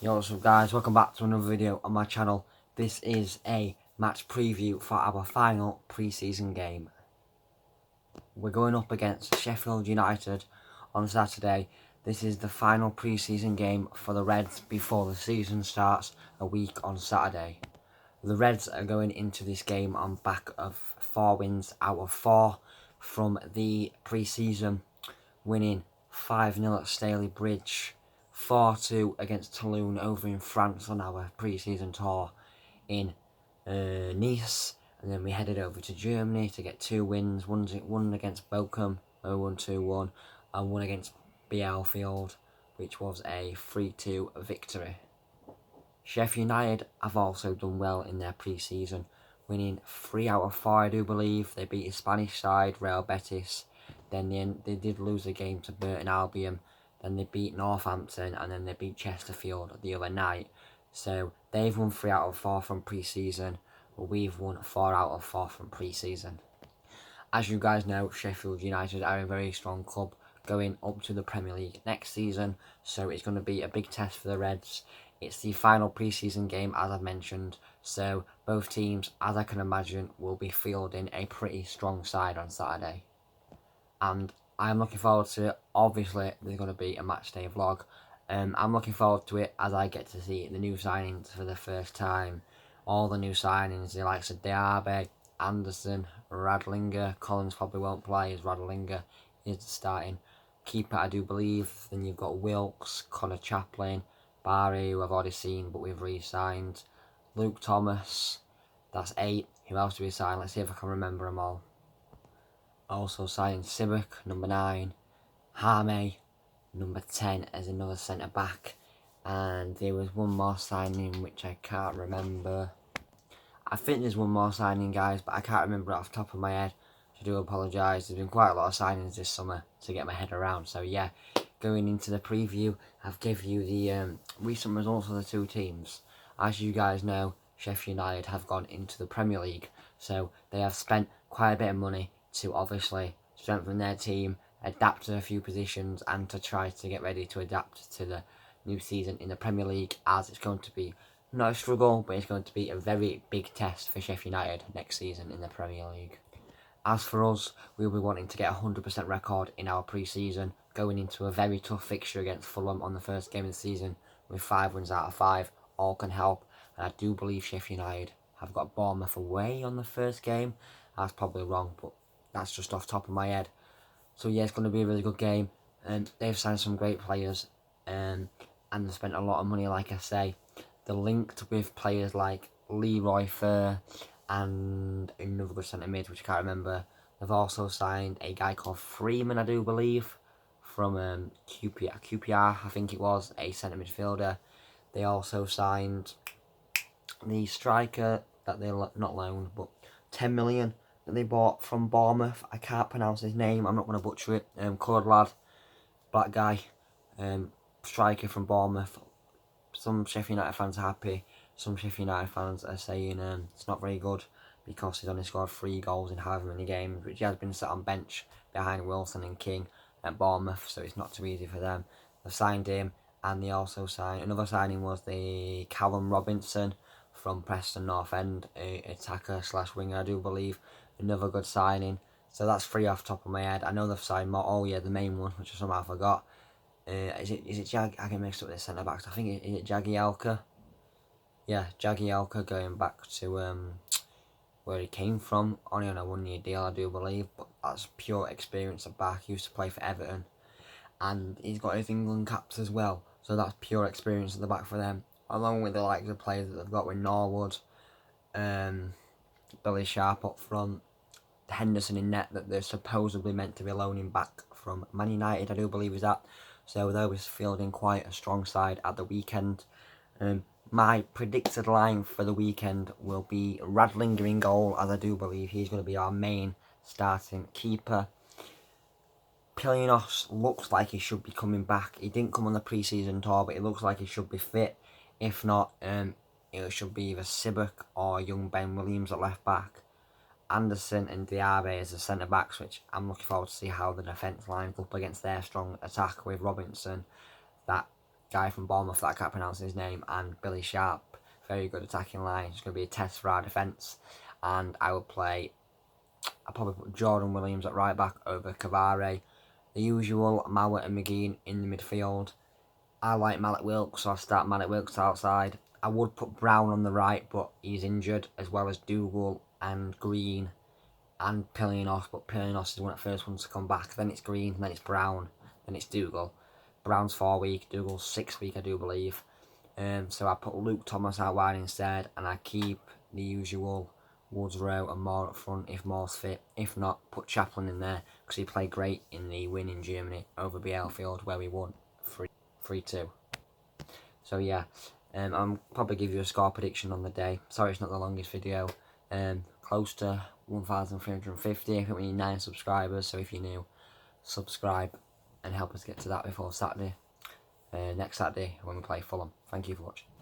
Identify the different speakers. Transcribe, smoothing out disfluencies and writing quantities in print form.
Speaker 1: Yo, what's up guys, welcome back to another video on my channel. This is a match preview for our final pre-season game. We're going up against Sheffield United on Saturday. This is the final pre-season game for the Reds before the season starts a week on Saturday. The Reds are going into this game on back of 4 wins out of 4 from the pre-season, winning 5-0 at Staley Bridge, 4-2 against Toulon over in France on our pre-season tour in Nice, and then we headed over to Germany to get 2 wins, one against Bochum, 0-1-2-1, and one against Bielefeld, which was a 3-2 victory. Sheffield United have also done well in their pre-season, winning 3 out of 4 I do believe. They beat a Spanish side, Real Betis, then they did lose a game to Burton Albion, then they beat Northampton, and then they beat Chesterfield the other night. So they've won 3 out of 4 from pre-season, but we've won 4 out of 4 from pre-season. As you guys know, Sheffield United are a very strong club going up to the Premier League next season, so it's going to be a big test for the Reds. It's the final pre-season game, as I've mentioned, so both teams, as I can imagine, will be fielding a pretty strong side on Saturday. And I'm looking forward to it. Obviously, there's going to be a matchday vlog. I'm looking forward to it as I get to see the new signings for the first time. All the new signings, the likes of Diaby, Anderson, Radlinger. Collins probably won't play as Radlinger is the starting keeper, I do believe. Then you've got Wilkes, Connor Chaplin, Barry, who I've already seen but we've re-signed, Luke Thomas. That's 8. Who else do we sign? Let's see if I can remember them all. Also signed Sibuk, number 9, Harme, number 10 as another centre back, and there was one more signing which I can't remember. I think there's one more signing, guys, but I can't remember it off the top of my head. I do apologise. There's been quite a lot of signings this summer to get my head around. So yeah, going into the preview, I've given you the recent results of the two teams. As you guys know, Sheffield United have gone into the Premier League, so they have spent quite a bit of money to obviously strengthen their team, adapt to a few positions, and to try to get ready to adapt to the new season in the Premier League, as it's going to be not a struggle, but it's going to be a very big test for Sheffield United next season in the Premier League. As for us, we'll be wanting to get a 100% record in our pre-season, going into a very tough fixture against Fulham on the first game of the season with 5 wins out of 5. All can help, and I do believe Sheffield United have got Bournemouth away on the first game. That's probably wrong, but that's just off the top of my head. So yeah, it's going to be a really good game. They've signed some great players, and they've spent a lot of money, like I say. They're linked with players like Leroy Fer and another good centre mid, which I can't remember. They've also signed a guy called Freeman, I do believe, from QPR, I think it was, a centre midfielder. They also signed the striker that they not loaned, but 10 million that they bought from Bournemouth. I can't pronounce his name, I'm not going to butcher it. Coloured lad, black guy, striker from Bournemouth. Some Sheffield United fans are happy. Some Sheffield United fans are saying it's not very good because he's only scored 3 goals in however many games, which he has been sat on bench behind Wilson and King at Bournemouth, so it's not too easy for them. They've signed him, and they also signed, another signing was the Callum Robinson from Preston North End, a attacker slash winger, I do believe. Another good signing. So that's 3 off the top of my head. I know they've signed more. Oh yeah, the main one, which I somehow forgot. Is it Jag? I get mixed up with the centre backs. I think is it Jagielka. Yeah, Jagielka going back to where he came from. Only on a 1-year deal, I do believe, but that's pure experience at back. He used to play for Everton, and he's got his England caps as well. So that's pure experience at the back for them, along with the likes of players that they've got with Norwood, Billy Sharp up front, Henderson in net that they're supposedly meant to be loaning back from Man United, I do believe is that. So they was fielding quite a strong side at the weekend. My predicted line for the weekend will be Radlinger in goal, as I do believe he's going to be our main starting keeper. Pilinos looks like he should be coming back. He didn't come on the pre-season tour, but it looks like he should be fit. If not, it should be either Sibuk or young Ben Williams at left back. Anderson and Diaby as the centre backs, which I'm looking forward to see how the defence lines up against their strong attack with Robinson. That guy from Bournemouth that I can't pronounce his name, and Billy Sharp, very good attacking line. It's going to be a test for our defence, and I will play. I'll probably put Jordan Williams at right back over Cavare. The usual Mowat and McGinn in the midfield. I like Mallet Wilks, so I'll start Mallet Wilks outside. I would put Brown on the right, but he's injured, as well as Dougal and Green and Pillianos, but Pillianos is one of the first ones to come back. Then it's Green, then it's Brown, then it's Dougal. Brown's 4 week, Dougal's 6 week, I do believe. So I put Luke Thomas out wide instead, and I keep the usual Woodsrow and Moore up front if Moore's fit. If not, put Chaplin in there, because he played great in the win in Germany over Bielefeld, where we won 3-2. So yeah, I'll probably give you a score prediction on the day. Sorry it's not the longest video. Close to 1,350. I think we need 9 subscribers, so if you're new, subscribe and help us get to that before Saturday. Next Saturday when we play Fulham. Thank you for watching.